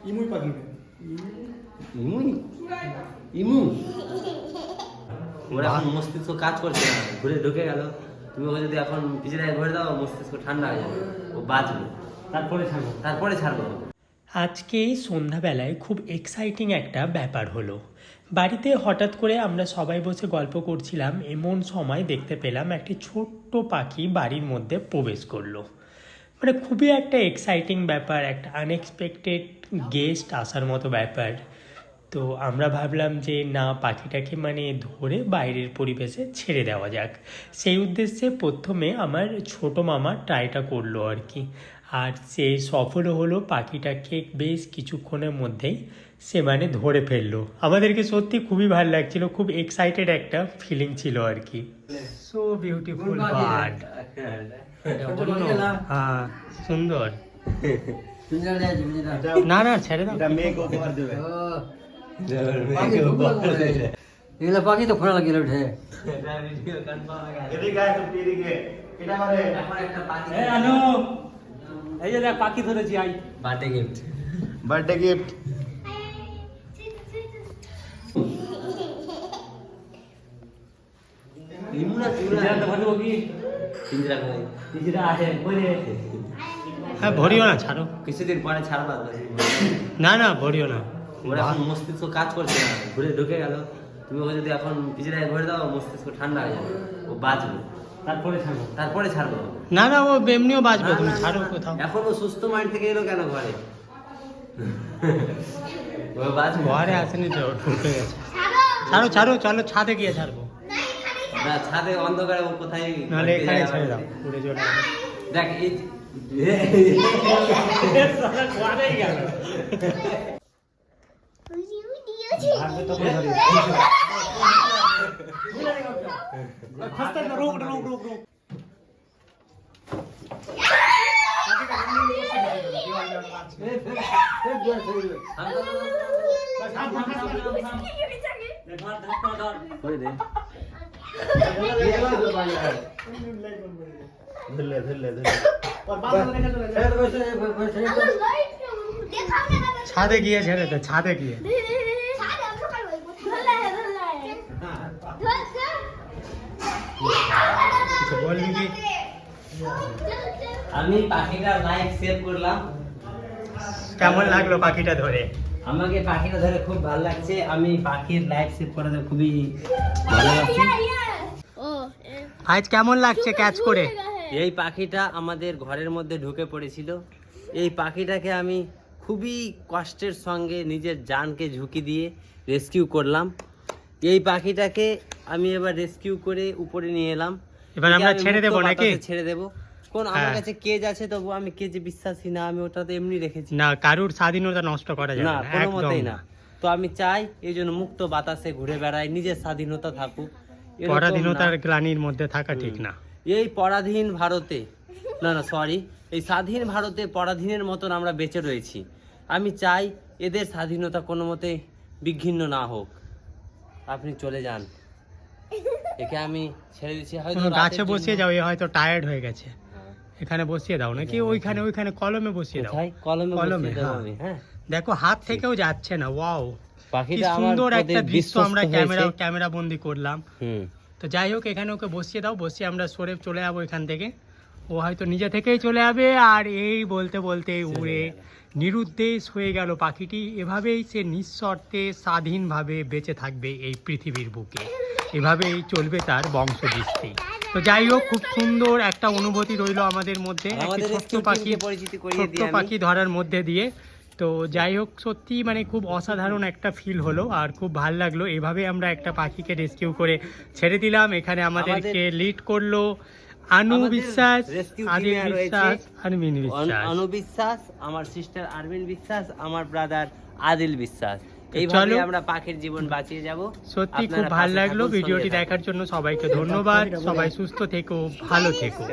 ইমুই পাখি ইমুই ইমু ওরা এখন মস্তিষ্ক কাজ করছে না, ঘুরে ঢুকে গেল। তুমি ওকে যদি এখন পিছনে ঘুরে দাও মস্তিষ্ক ঠান্ডা হয়ে যাবে, ও বাঁচবে, তারপরে ছাড়বো। আজকে সন্ধ্যাবেলায় খুব এক্সাইটিং একটা ব্যাপার হলো। বাড়িতে হঠাৎ করে আমরা সবাই বসে গল্প করছিলাম, এমন সময় দেখতে পেলাম একটি ছোট্ট পাখি বাড়ির মধ্যে প্রবেশ করলো। মানে খুবই একটা এক্সাইটিং ব্যাপার, একটা আনএক্সপেক্টেড গেস্ট আসার মতো ব্যাপার। তো আমরা ভাবলাম যে না, পাখিটাকে মানে ধরে বাইরের পরিবেশে ছেড়ে দেওয়া যাক। সেই উদ্দেশ্যে প্রথমে আমার ছোট মামা ট্রাইটা করলো আর কি, আর সে সফলও হলো। পাখিটাকে বেশ কিছুক্ষণের মধ্যেই সে মানে ধরে ফেললো। আমাদেরকে সত্যি খুবই ভালো লাগছিল, খুব এক্সাইটেড একটা ফিলিং ছিল আর কি। So beautiful bird. হ্যাঁ সুন্দর। না না ছেড়ে দাও, এগুলো পাখি তো খোলা লাগিয়ে ওঠে। এই যে দেখ পাখি ধরেছি, আই বার্থডে গিফট। Birthday gift. ইমুনা ধরবো কি পিঞ্জরা করে পিজিরা আছে বলে। হ্যাঁ ভরিও না, ছাড়ো। কিছুদিন পরে ছাড়বা। না না ভরিও না, ওরা এখন মস্তিষ্ক কাজ করছে না, ঘুরে ঢুকে গেল। তুমি ওকে যদি এখন পিছনে ঘুরে দাও মস্তিষ্ক ঠান্ডা হয়ে যাবে, ও বাঁচবে, তারপরে ছাড়বো। না না ও এমনিও বাঁচবে, তুমি ছাড়ো কোথাও। এখন ও সুস্থ মাইন্ড থেকে এলো কেন ঘরে? ও বাঁচবে। ঘরে আসেনি তো, ঢুকে গেছে। ছাড়ো ছাড়ো, চলো ছাদে গিয়ে ছাড়বো। না ছাদে অন্ধকারে ও কোথায়? নাহলে এখানে ছেড়ে দাও, উড়ে চলে যাবে। দেখ এই ছাদে গিয়ে ছেড়ে দে, ছাদে গিয়ে। বলবি কি? আমি পাখিটা লাইভ সেভ করলাম। কেমন লাগলো পাখিটা ধরে? আমাকে পাখিটা ধরে খুব ভালো লাগছে। আমি পাখির লাইভ সেভ করাতে খুবই ভালো লাগছে। আজ কেমন লাগছে ক্যাচ করে? এই পাখিটা আমাদের ঘরের মধ্যে ঢুকে পড়েছিল। এই পাখিটাকে আমি খুবই কষ্টের সঙ্গে নিজের জানকে ঝুঁকি দিয়ে রেস্কিউ করলাম। এই পাখিটাকে আমি এবার রেস্কিউ করে উপরে নিয়ে এলাম। এবার আমরা ছেড়ে দেবো নাকি? ছেড়ে দেবো। কোন আমার কাছে কেজ আছে, তবু আমি কেজে বিশ্বাসী না। আমি ওটাতে এমনি রেখেছি। না, কারুর স্বাধীনতা নষ্ট করা যাবে না, না, কোনো একদম মতেই না। না। তো আমি চাই এই জন্য মুক্ত বাতাসে ঘুরে বেড়ায়, নিজের স্বাধীনতা থাকুক। এরকম পরাধীনতার না। গ্লানির মধ্যে থাকা ঠিক না। এই পরাধীন ভারতে, না সরি, এই স্বাধীন ভারতে পরাধীনের মতন আমরা বেঁচে রয়েছি। আমি চাই এদের স্বাধীনতা কোনো মতে বিঘ্নিত না হোক। আপনি চলে যান, একে আমি ছেড়ে দিচ্ছি। হয়তো গাছে বসিয়ে যাও, এ হয়তো টায়ার্ড হয়ে গেছে। এখানে বসিয়ে দাও নাকি? ওইখানে ওইখানে কলমে বসিয়ে দাও। কলমে, হ্যাঁ। হ্যাঁ। দেখো হাত থেকেও যাচ্ছে না। ওয়াও, কি পাখিটা আমার সুন্দর প্রতি একটা দৃশ্য আমরা বিশ্বস্ত ক্যামেরা বন্দি করলাম। হুম। তো যাই হোক, এখানে ওকে বসিয়ে দাও, বসিয়ে আমরা সরে চলে যাবো এখান থেকে। ও হয়তো নিজে থেকেই চলে যাবে। আর এই বলতে বলতে উড়ে নিরুদ্দেশ হয়ে গেল পাখিটি। এভাবেই সে নিঃশর্তে স্বাধীনভাবে বেঁচে থাকবে এই পৃথিবীর বুকে, এভাবেই চলবে তার বংশবৃদ্ধি। তো যাই হোক, খুব সুন্দর একটা অনুভূতি রইলো আমাদের মধ্যে, ছোট্ট পাখি ধরার মধ্যে দিয়ে। তো যাই হোক, সত্যি মানে খুব অসাধারণ একটা ফিল হলো, আর খুব ভালো লাগলো। এভাবে আমরা একটা পাখিকে রেস্কিউ করে ছেড়ে দিলাম। এখানে আমাদেরকে লিড করলো আনু বিশ্বাস, আদিল বিশ্বাস, অনু বিশ্বাস, আমার সিস্টার আরবিন বিশ্বাস, আমার ব্রাদার আদিল বিশ্বাস। এইভাবে আমরা পাখির জীবন বাঁচিয়ে যাব। সত্যি খুব ভালো লাগলো। ভিডিওটি দেখার জন্য সবাইকে ধন্যবাদ। সবাই সুস্থ থেকো, ভালো থেকো।